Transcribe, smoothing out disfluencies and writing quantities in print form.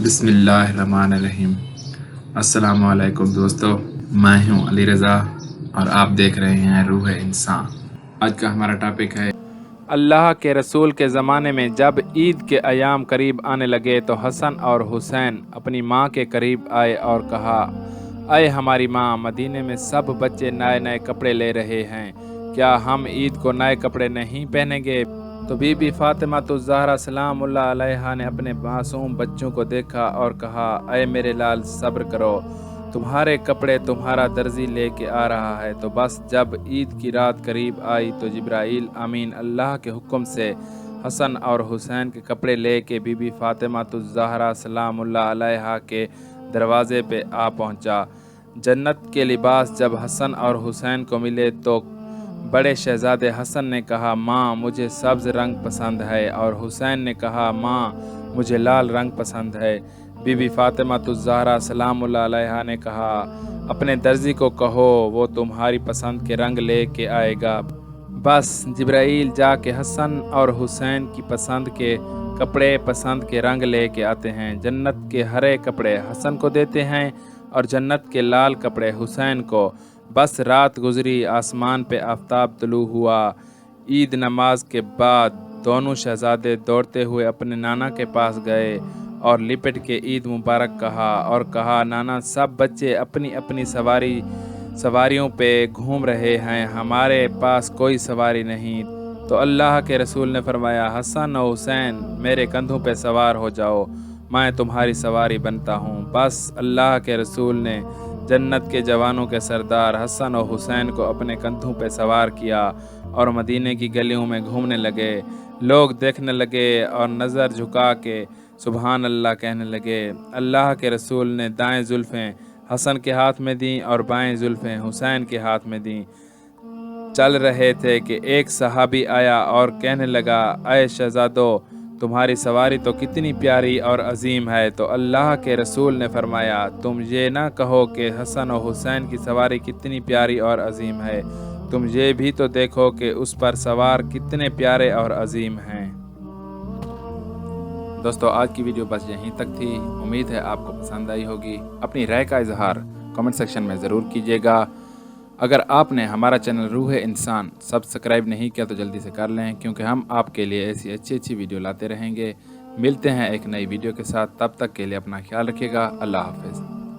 بسم اللہ الرحمن الرحیم۔ السلام علیکم دوستو، میں ہوں علی رضا اور آپ دیکھ رہے ہیں روح انسان۔ آج کا ہمارا ٹاپک ہے اللہ کے رسول کے زمانے میں جب عید کے ایام قریب آنے لگے تو حسن اور حسین اپنی ماں کے قریب آئے اور کہا، اے ہماری ماں، مدینے میں سب بچے نئے نئے کپڑے لے رہے ہیں، کیا ہم عید کو نئے کپڑے نہیں پہنیں گے؟ تو بی بی فاطمہ الزہرا سلام اللہ علیہا نے اپنے معصوم بچوں کو دیکھا اور کہا، اے میرے لال، صبر کرو، تمہارے کپڑے تمہارا درزی لے کے آ رہا ہے۔ تو بس جب عید کی رات قریب آئی تو جبرائیل امین اللہ کے حکم سے حسن اور حسین کے کپڑے لے کے بی بی فاطمہ الزہرا سلام اللہ علیہا کے دروازے پہ آ پہنچا۔ جنت کے لباس جب حسن اور حسین کو ملے تو بڑے شہزادے حسن نے کہا، ماں مجھے سبز رنگ پسند ہے، اور حسین نے کہا، ماں مجھے لال رنگ پسند ہے۔ بی بی فاطمہ الزہرا سلام اللہ علیہا نے کہا، اپنے درزی کو کہو وہ تمہاری پسند کے رنگ لے کے آئے گا۔ بس جبرائیل جا کے حسن اور حسین کی پسند کے کپڑے پسند کے رنگ لے کے آتے ہیں۔ جنت کے ہرے کپڑے حسن کو دیتے ہیں اور جنت کے لال کپڑے حسین کو۔ بس رات گزری، آسمان پہ آفتاب طلوع ہوا۔ عید نماز کے بعد دونوں شہزادے دوڑتے ہوئے اپنے نانا کے پاس گئے اور لپٹ کے عید مبارک کہا اور کہا، نانا، سب بچے اپنی اپنی سواریوں پہ گھوم رہے ہیں، ہمارے پاس کوئی سواری نہیں۔ تو اللہ کے رسول نے فرمایا، حسن و حسین میرے کندھوں پہ سوار ہو جاؤ، میں تمہاری سواری بنتا ہوں۔ بس اللہ کے رسول نے جنت کے جوانوں کے سردار حسن و حسین کو اپنے کندھوں پہ سوار کیا اور مدینے کی گلیوں میں گھومنے لگے۔ لوگ دیکھنے لگے اور نظر جھکا کے سبحان اللہ کہنے لگے۔ اللہ کے رسول نے دائیں زلفیں حسن کے ہاتھ میں دیں اور بائیں زلفیں حسین کے ہاتھ میں دیں۔ چل رہے تھے کہ ایک صحابی آیا اور کہنے لگا، اے شہزادو، تمہاری سواری تو کتنی پیاری اور عظیم ہے۔ تو اللہ کے رسول نے فرمایا، تم یہ نہ کہو کہ حسن و حسین کی سواری کتنی پیاری اور عظیم ہے، تم یہ بھی تو دیکھو کہ اس پر سوار کتنے پیارے اور عظیم ہیں۔ دوستو، آج کی ویڈیو بس یہیں تک تھی۔ امید ہے آپ کو پسند آئی ہوگی۔ اپنی رائے کا اظہار کمنٹ سیکشن میں ضرور کیجیے گا۔ اگر آپ نے ہمارا چینل روح انسان سبسکرائب نہیں کیا تو جلدی سے کر لیں، کیونکہ ہم آپ کے لیے ایسی اچھی ویڈیو لاتے رہیں گے۔ ملتے ہیں ایک نئی ویڈیو کے ساتھ، تب تک کے لیے اپنا خیال رکھیے گا۔ اللہ حافظ۔